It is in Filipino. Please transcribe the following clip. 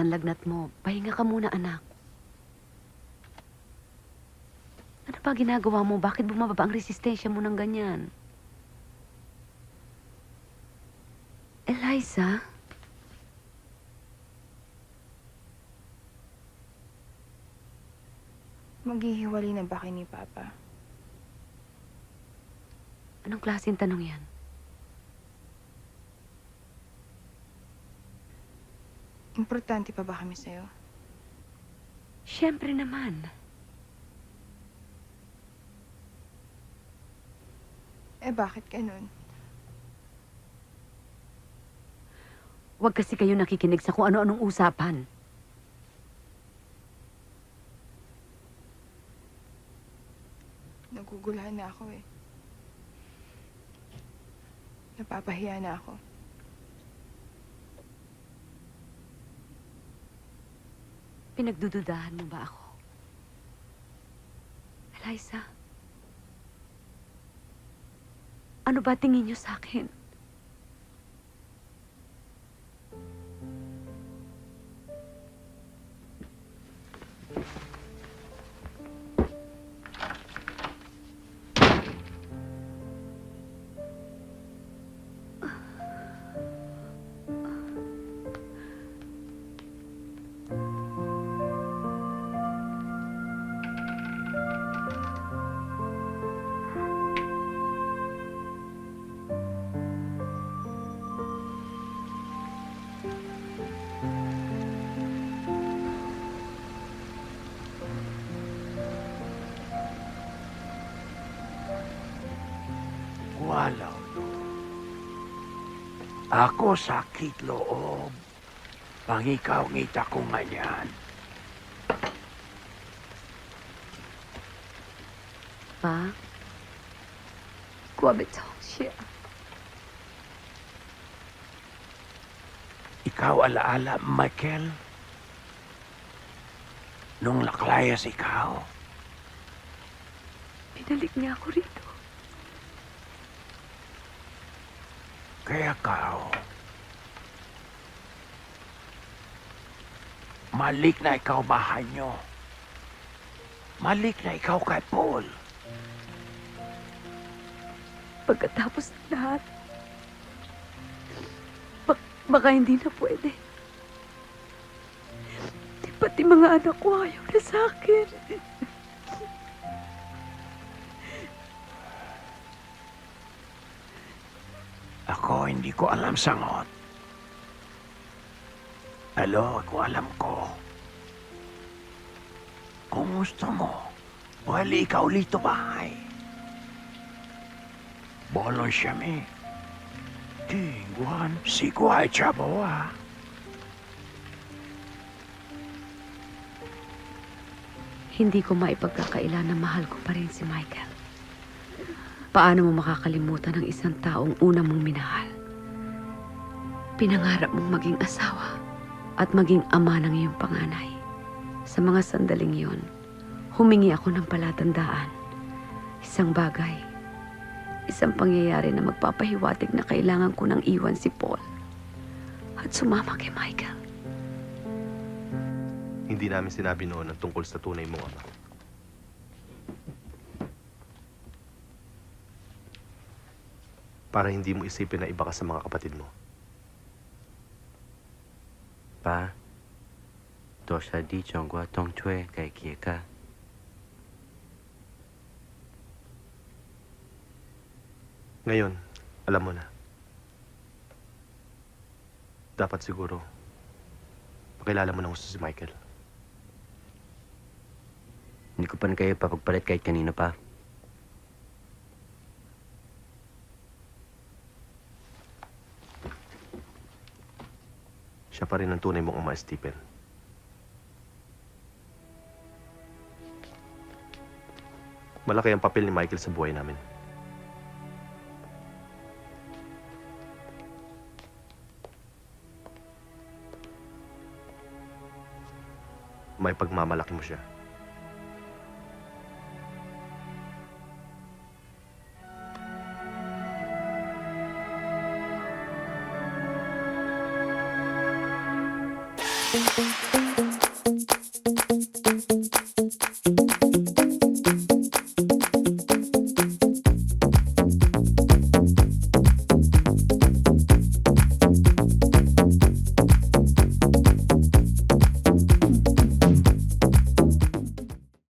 ang lagnat mo. Pahinga ka muna, anak. Ano ba ginagawa mo? Bakit bumababa ang resistensya mo ng ganyan? Eliza? Maghihiwalay na ba kayo ni Papa? Anong klaseng tanong yan? Importante pa ba kami sa'yo? Siyempre naman. Bakit ganun? Huwag kasi kayo nakikinig sa kung ano-anong usapan. Naguguluhan na ako eh. Napapahiya na ako. Pinagdududahan mo ba ako? Eliza? Ano ba tingin niyo sa akin? Walang ako sakit loob. Pangikaw ngita ko ngayon. Pa? 我被嘲笑。 Ikaw alaala, Michael? Nung naklayas ikaw, Pinalik niya ako rito. kaya kao. Malik na ikaw bahay nyo. Malik na ikaw kay Paul. Pagkatapos ng lahat, baka hindi na pwede. Di pati mga anak ko ayaw na sa akin. Ako hindi ko alam sangot. Pero ako alam ko. Kung gusto mo, pwede ikaw lito bahay. Bolon siya mi. Tingguan, si Kuay Chaboa. Hindi ko maipagkakaila na mahal ko pa rin si Michael. Paano mo makakalimutan ang isang taong una mong minahal? Pinangarap mong maging asawa at maging ama ng iyong panganay. Sa mga sandaling yon, humingi ako ng palatandaan. Isang bagay, isang pangyayari na magpapahiwatig na kailangan ko nang iwan si Paul at sumama kay Michael. Hindi namin sinabi noon ang tungkol sa tunay mong ama. Para hindi mo isipin na iba ka sa mga kapatid mo. Pa, 多少地中國東吹嘅嘢ka. Ngayon, alam mo na. Dapat siguro, pakilala mo ng gusto si Michael. Hindi ko pa na kayo papagpalit kahit kanino pa. Siya pa rin ang tunay mong ama, Stephen. Malaki ang papel ni Michael sa buhay namin. May pagmamalaki mo siya. Thank you.